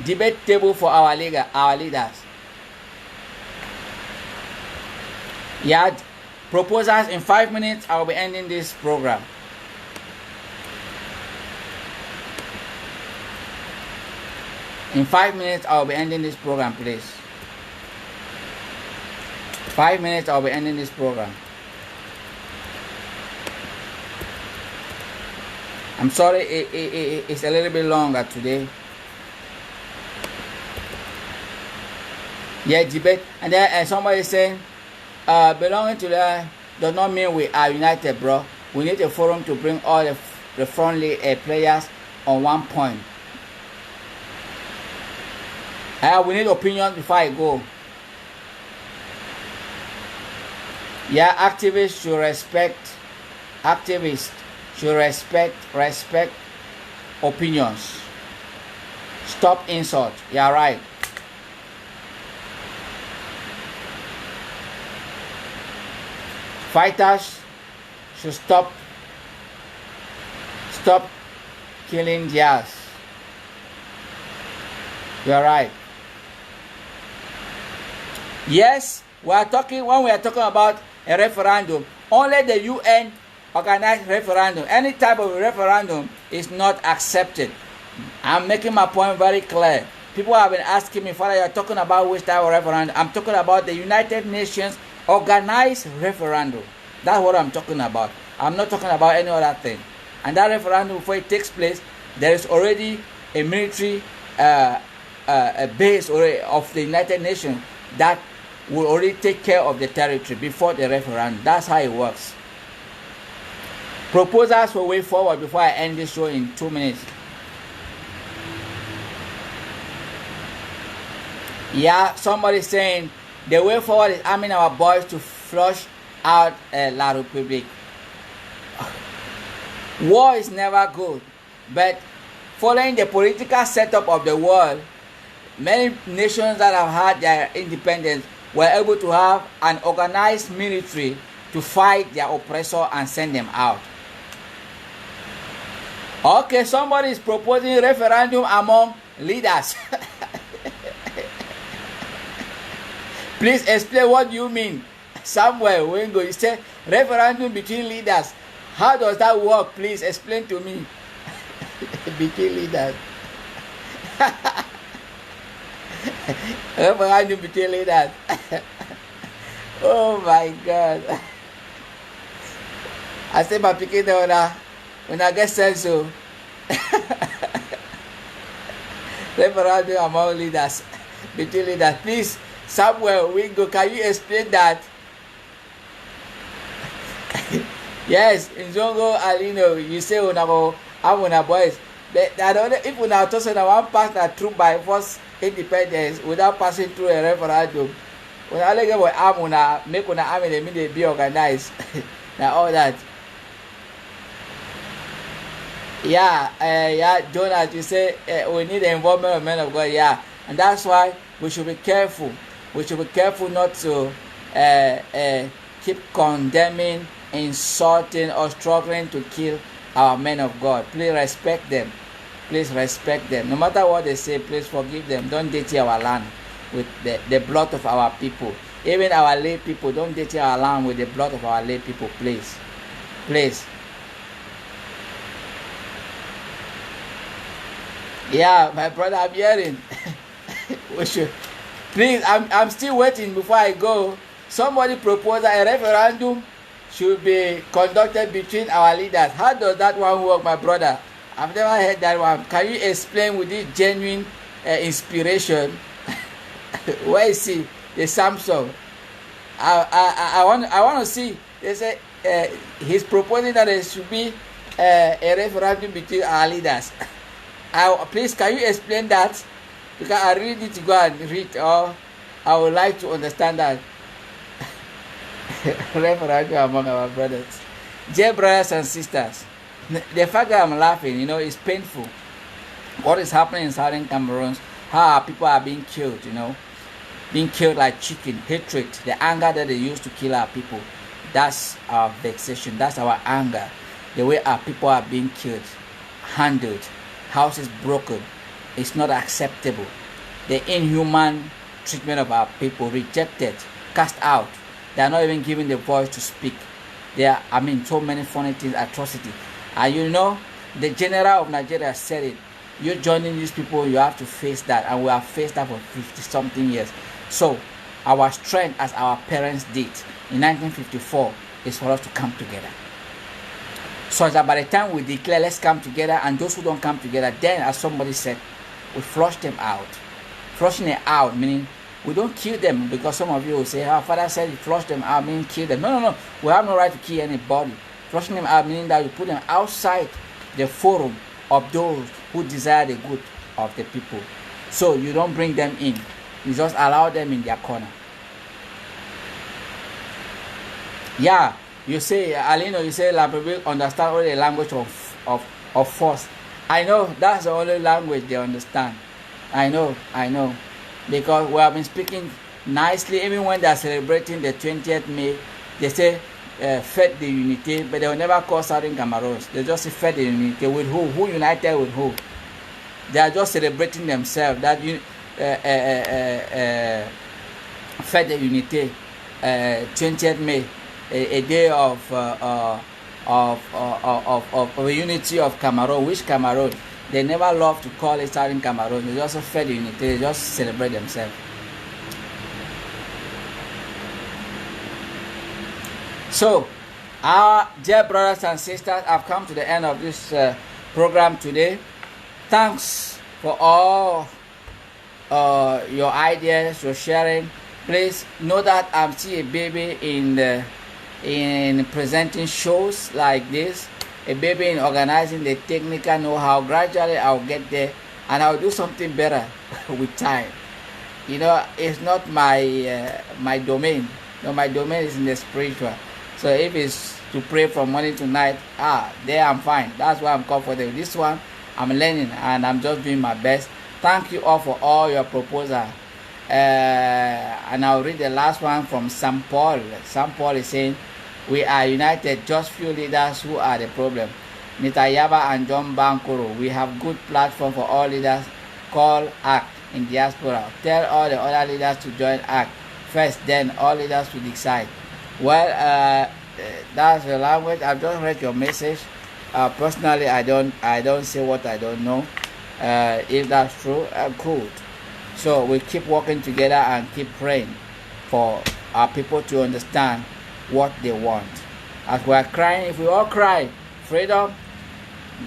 Speaker 1: Debate table for our leaders. Yeah, proposals in 5 minutes. I will be ending this program. In 5 minutes, I will be ending this program, please. 5 minutes, I will be ending this program. I'm sorry, it's a little bit longer today. Yeah, debate. And then somebody is saying, belonging to the does not mean we are united, bro. We need a forum to bring all the friendly players on one point. We need opinions before I go. Yeah, activists should respect opinions. Stop insult. Yeah, right. Fighters should stop killing theirs. You're right. Yes, when we are talking about a referendum, only the UN organized referendum. Any type of referendum is not accepted. I'm making my point very clear. People have been asking me, Father, you're talking about which type of referendum? I'm talking about the United Nations organized referendum. That's what I'm talking about. I'm not talking about any other thing. And that referendum, before it takes place, there is already a military base already of the United Nations that will already take care of the territory before the referendum. That's how it works. Proposals for way forward before I end this show in 2 minutes. Yeah, somebody saying the way forward is arming our boys to flush out La Republique. War is never good, but following the political setup of the world, many nations that have had their independence were able to have an organized military to fight their oppressor and send them out. Okay, somebody is proposing referendum among leaders. Please explain what you mean. Somewhere when you say referendum between leaders. How does that work? Please explain to me. Between leaders. Referendum between leaders. Oh my God. I say my picking when I get sense so. Referendum among leaders. Between leaders. Please, somewhere we go. Can you explain that? Yes, in Zongo Alino, you say I'm una boys. If we now talk about one pass that through by force independence without passing through a referendum, When I get what arm una make una army they mean they be organized. Now all that. Yeah, Jonas, you say we need the involvement of men of God. Yeah, and that's why we should be careful. We should be careful not to keep condemning, insulting, or struggling to kill our men of God. Please respect them. Please respect them. No matter what they say, please forgive them. Don't dirty our land with the blood of our people. Even our lay people, don't dirty our land with the blood of our lay people, please. Please. Yeah, my brother, I'm hearing. We should. Please, I'm still waiting before I go. Somebody proposed that a referendum should be conducted between our leaders. How does that one work, my brother? I've never heard that one. Can you explain with this genuine inspiration? Where is he? The Samsung. I want to see. They say he's proposing that there should be a referendum between our leaders. Please, can you explain that? Because I really need to go and read, or I would like to understand that. Referendum among our brothers. Dear brothers and sisters, the fact that I'm laughing, is painful. What is happening in Southern Cameroons, how our people are being killed, being killed like chicken, hatred, the anger that they use to kill our people. That's our vexation, that's our anger. The way our people are being killed, handled, houses broken, it's not acceptable. The inhuman treatment of our people, rejected, cast out. They are not even given the voice to speak. There are, so many funny things, atrocity. And the general of Nigeria said it. You're joining these people, you have to face that. And we have faced that for 50-something years. So, our strength, as our parents did in 1954, is for us to come together. So that by the time we declare, let's come together, and those who don't come together, then, as somebody said, we flush them out. Flushing it out, meaning we don't kill them, because some of you will say, our father said he flushed them out, meaning kill them. No. We have no right to kill anybody. Flushing them out, meaning that you put them outside the forum of those who desire the good of the people. So you don't bring them in. You just allow them in their corner. Yeah. You say, Alino, you say Lampebe understand only the language of force. I know that's the only language they understand. I know. Because we have been speaking nicely, even when they are celebrating the 20th May, they say Fête de Unité, but they will never call Southern Cameroons. They just say Fête de Unité. With who? Who united with who? They are just celebrating themselves. That Fête de Unité, 20th May. A day of unity of Cameroon. Which Cameroon? They never love to call it Southern Cameroon. They just fed unity. They just celebrate themselves. So, our dear brothers and sisters, I've come to the end of this program today. Thanks for all your ideas, your sharing. Please know that I'm still a baby in presenting shows like this, a baby in organizing the technical know-how. Gradually I'll get there, and I'll do something better with time. It's not my domain. No, my domain is in the spiritual. So if it's to pray from morning to night, there I'm fine. That's why I'm comfortable. This one I'm learning, and I'm just doing my best. Thank you all for all your proposals. And I'll read the last one from St. Paul. St. Paul is saying, we are united, just few leaders who are the problem. Nitayaba and John Bankoro, we have good platform for all leaders. Call ACT in diaspora. Tell all the other leaders to join ACT first, then all leaders will decide. Well, that's the language. I've just read your message. Personally, I don't say what I don't know. If that's true, cool. So we keep working together and keep praying for our people to understand what they want. As we are crying, if we all cry freedom,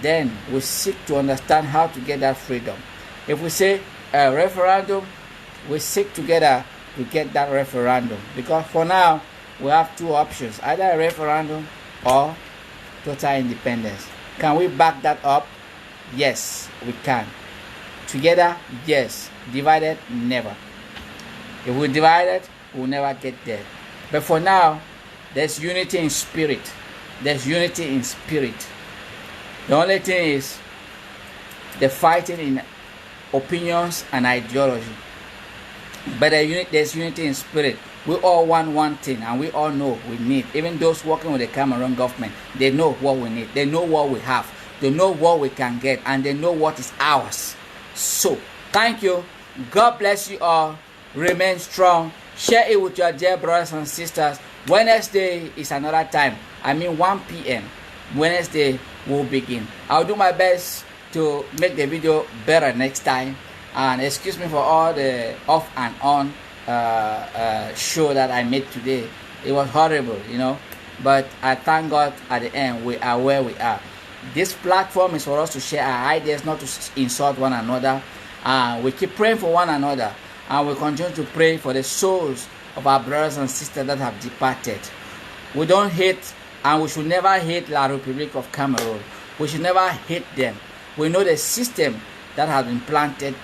Speaker 1: then we seek to understand how to get that freedom. If we say a referendum, we seek together to get that referendum. Because for now, we have two options, either a referendum or total independence. Can we back that up? Yes, we can. Together, yes. Divided, never. If we divide it, we'll never get there. But for now, there's unity in spirit. There's unity in spirit. The only thing is the fighting in opinions and ideology. But there's unity in spirit. We all want one thing, and we all know we need. Even those working with the Cameroon government, they know what we need. They know what we have. They know what we can get, and they know what is ours. So, thank you. God bless you all. Remain strong. Share it with your dear brothers and sisters. Wednesday is another time. 1 p.m. Wednesday will begin. I'll do my best to make the video better next time. And excuse me for all the off and on show that I made today. It was horrible, but I thank God at the end we are where we are. This platform is for us to share our ideas, not to insult one another. We keep praying for one another, and we continue to pray for the souls of our brothers and sisters that have departed. We don't hate, and we should never hate La Republic of Cameroon. We should never hate them. We know the system that has been planted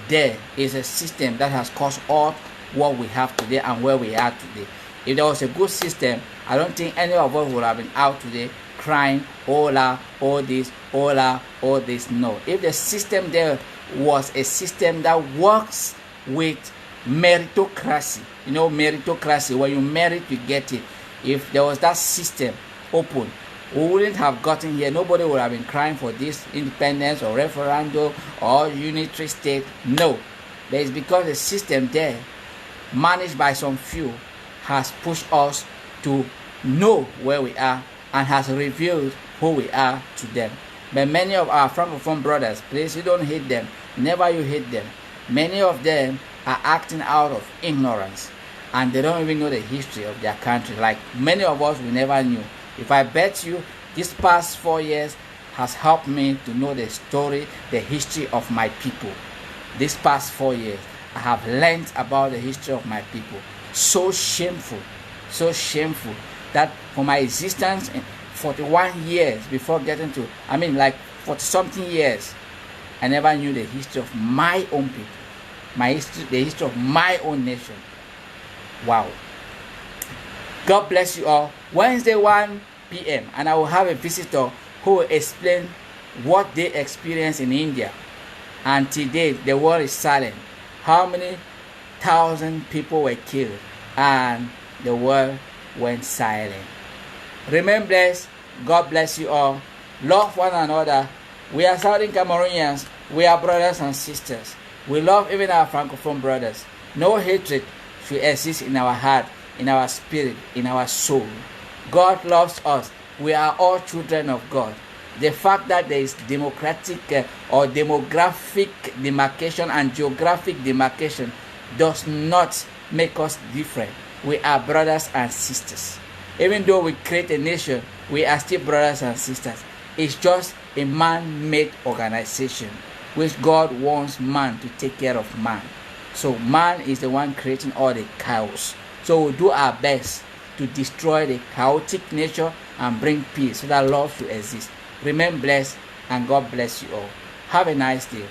Speaker 1: there is a system that has caused all what we have today and where we are today. If there was a good system, I don't think any of us would have been out today crying, hola, all this, hola, all this. No. If the system there was a system that works with meritocracy, meritocracy, where you merit, you get it. If there was that system open, we wouldn't have gotten here. Nobody would have been crying for this independence or referendum or unitary state. No. But it's because the system there, managed by some few, has pushed us to know where we are and has revealed who we are to them. But many of our Francophone brothers, please, you don't hate them. Never you hate them. Many of them are acting out of ignorance, and they don't even know the history of their country. Like many of us, we never knew. If I bet you, this past 4 years has helped me to know the story, the history of my people. This past 4 years, I have learned about the history of my people. So shameful that for my existence in 41 years before getting to, 40 something years, I never knew the history of my own people, the history of my own nation. Wow. God bless you all. Wednesday 1 p.m. and I will have a visitor who will explain what they experienced in India. And today the world is silent. How many thousand people were killed and the world went silent. Remain blessed. God bless you all. Love one another. We are Southern Cameroonians. We are brothers and sisters. We love even our Francophone brothers. No hatred should exist in our heart, in our spirit, in our soul. God loves us. We are all children of God. The fact that there is democratic or demographic demarcation and geographic demarcation does not make us different. We are brothers and sisters. Even though we create a nation, we are still brothers and sisters. It's just a man-made organization which God wants man to take care of man. So man is the one creating all the chaos. So we'll do our best to destroy the chaotic nature and bring peace so that love should exist. Remain blessed, and God bless you all. Have a nice day.